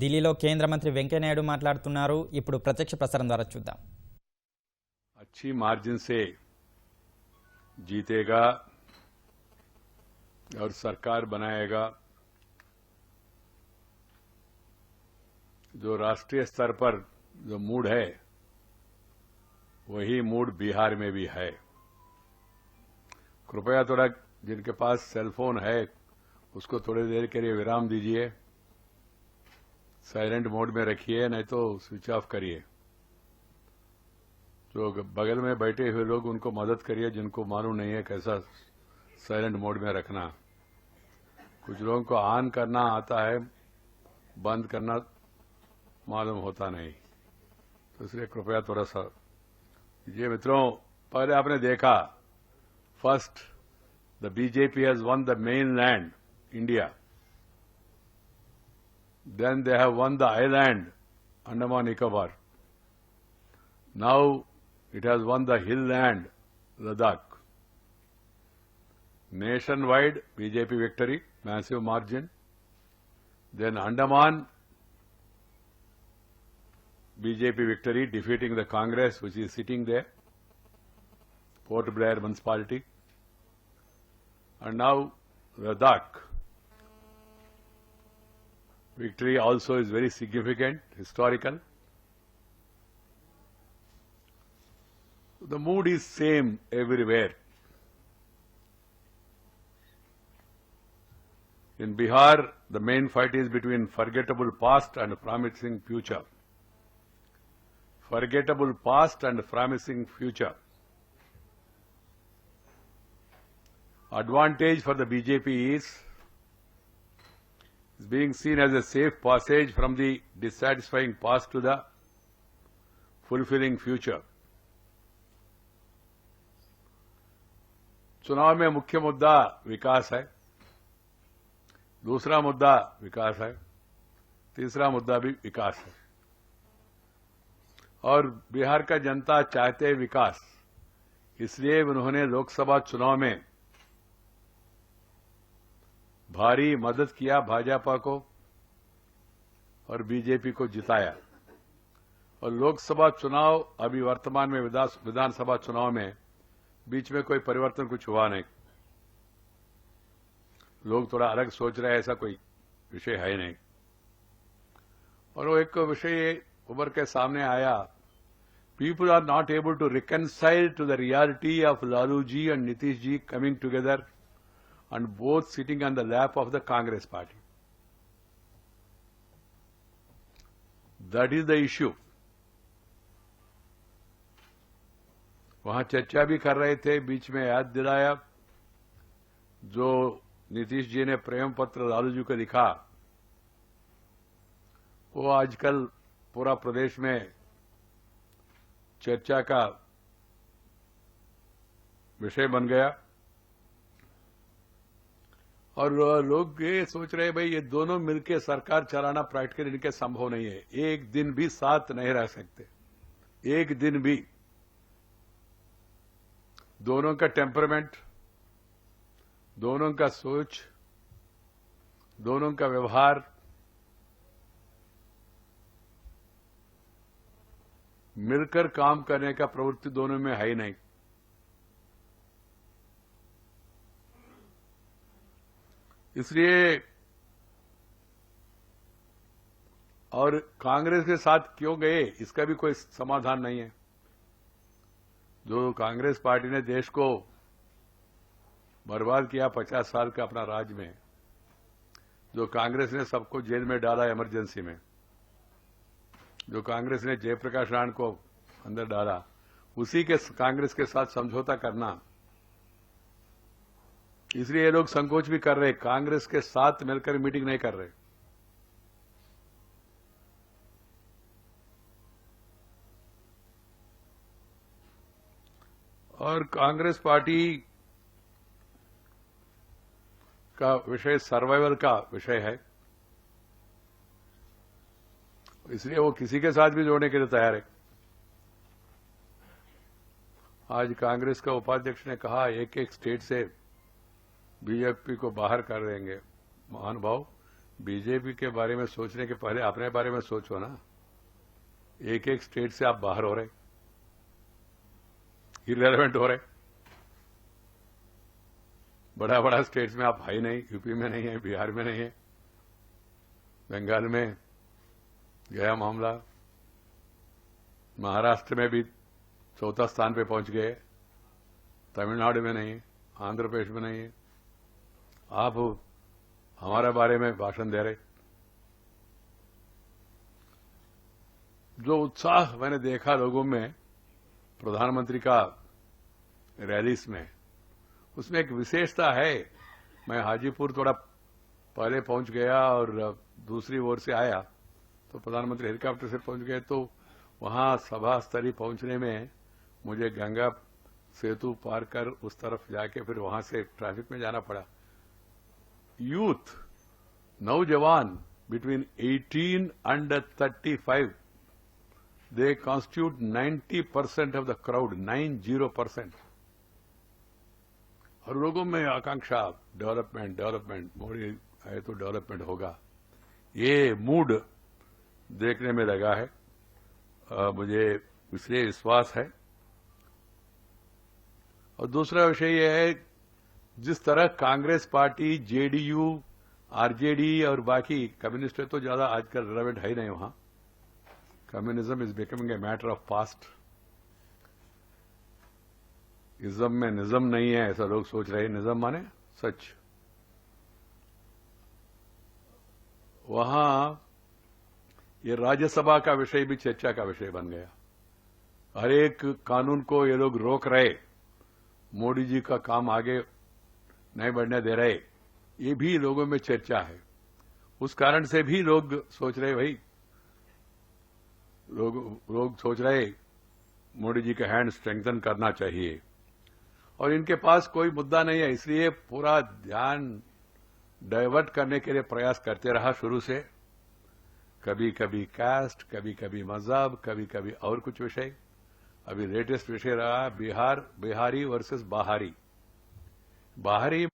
ఢిల్లీలో కేంద్ర మంత్రి వెంకయ్య నాయుడు మాట్లాడుతున్నారు. ఇప్పుడు ప్రత్యక్ష ప్రసారం ద్వారా చూద్దాం. अच्छी मार्जिन से जीतेगा और सरकार बनाएगा। जो राष्ट्रीय स्तर पर जो मूड है वही मूड बिहार में भी है। कृपया थोड़ा जिनके पास सेलफोन है उसको थोड़ी देर के लिए विराम दीजिए, साइलेंट मोड में रखिए, नहीं तो स्विच ऑफ करिए। जो बगल में बैठे हुए लोग उनको मदद करिए जिनको मालूम नहीं है कैसा साइलेंट मोड में रखना। कुछ लोगों को ऑन करना आता है, बंद करना मालूम होता नहीं, तो इसलिए कृपया थोड़ा सा ये मित्रों। पहले आपने देखा first the BJP has won the mainland India, then they have won the island Andaman Nicobar, now it has won the hill land Ladakh. Nationwide BJP victory, massive margin. Then Andaman BJP victory, defeating the Congress which is sitting there, Port Blair municipality. And now Ladakh victory also is very significant, historical. The mood is same everywhere. In Bihar, the main fight is between forgettable past and promising future. Forgettable past and promising future. Advantage for the BJP is being seen as a safe passage from the dissatisfying past to the fulfilling future. चुनाव में मुख्य मुद्दा विकास है, दूसरा मुद्दा विकास है, तीसरा मुद्दा भी विकास है। और बिहार का जनता चाहते है विकास, इसलिए उन्होंने लोकसभा चुनाव में भारी मदद किया भाजपा को और बीजेपी को जिताया। और लोकसभा चुनाव अभी वर्तमान में विधानसभा चुनाव में बीच में कोई परिवर्तन कुछ हुआ नहीं। लोग थोड़ा अलग सोच रहे हैं, ऐसा कोई विषय है नहीं। और वो एक विषय उभर के सामने आया, people are not able to reconcile to the reality of Lalu ji and Nitish ji coming together and both sitting on the lap of the Congress party. That is the issue. वहां चर्चा भी कर रहे थे, बीच में याद दिलाया जो नीतीश जी ने प्रेम पत्र लालू जी को लिखा, वो आजकल पूरा प्रदेश में चर्चा का विषय बन गया। और लोग ये सोच रहे भाई ये दोनों मिलकर सरकार चलाना प्रैक्टिकली इनके संभव नहीं है, एक दिन भी साथ नहीं रह सकते, एक दिन भी। दोनों का टेम्परामेंट, दोनों का सोच, दोनों का व्यवहार मिलकर काम करने का प्रवृत्ति दोनों में है ही नहीं। इसलिए और कांग्रेस के साथ क्यों गए इसका भी कोई समाधान नहीं है। जो कांग्रेस पार्टी ने देश को बर्बाद किया 50 साल का अपना राज में, जो कांग्रेस ने सबको जेल में डाला इमरजेंसी में, जो कांग्रेस ने जयप्रकाश नारायण को अंदर डाला, उसी के कांग्रेस के साथ समझौता करना, इसलिए ये लोग संकोच भी कर रहे, कांग्रेस के साथ मिलकर मीटिंग नहीं कर रहे। और कांग्रेस पार्टी का विषय सर्वाइवल का विषय है, इसलिए वो किसी के साथ भी जोड़ने के लिए तैयार है। आज कांग्रेस का उपाध्यक्ष ने कहा एक एक स्टेट से बीजेपी को बाहर कर देंगे। महानुभाव, बीजेपी के बारे में सोचने के पहले अपने बारे में सोचो ना। एक एक स्टेट से आप बाहर हो रहे, इररिलेवेंट हो रहे। बड़ा बड़ा स्टेट्स में आप है नहीं, यूपी में नहीं है, बिहार में नहीं है, बंगाल में गया मामला, महाराष्ट्र में भी चौथा स्थान पे पहुंच गए, तमिलनाडु में नहीं, आंध्र प्रदेश में नहीं है। आप हमारे बारे में भाषण दे रहे। जो उत्साह मैंने देखा लोगों में प्रधानमंत्री का रैलीज में, उसमें एक विशेषता है। मैं हाजीपुर थोड़ा पहले पहुंच गया और दूसरी ओर से आया तो प्रधानमंत्री हेलीकॉप्टर से पहुंच गए, तो वहां सभा स्थली पहुंचने में मुझे गंगा सेतु पार कर उस तरफ जाके फिर वहां से ट्रैफिक में जाना पड़ा। यूथ, नौजवान between 18 and 35, they constitute 90% of the crowd, 90%। और लोगों में आकांक्षा, डेवलपमेंट, मोदी आए तो डेवलपमेंट होगा, ये मूड देखने में लगा है। मुझे इसलिए विश्वास है। और दूसरा विषय यह है, जिस तरह कांग्रेस पार्टी, जेडीयू, आरजेडी और बाकी कम्युनिस्ट तो ज्यादा आजकल रिलेवेंट है ही नहीं वहां। Communism is becoming a matter of past. Ism में निज़म नहीं है ऐसा लोग सोच रहे हैं। निज़म माने सच। वहां ये राज्यसभा का विषय भी चर्चा का विषय बन गया। हर एक कानून को ये लोग रोक रहे, मोदी जी का काम आगे नहीं बढ़ने दे रहे, ये भी लोगों में चर्चा है। उस कारण से भी लोग सोच रहे, भाई लोग सोच रहे मोदी जी का हैंड स्ट्रेंथन करना चाहिए। और इनके पास कोई मुद्दा नहीं है, इसलिए पूरा ध्यान डाइवर्ट करने के लिए प्रयास करते रहा शुरू से। कभी कभी कास्ट, कभी कभी मजहब, कभी कभी और कुछ विषय। अभी लेटेस्ट विषय रहा बिहारी वर्सेस बाहरी। बाहरी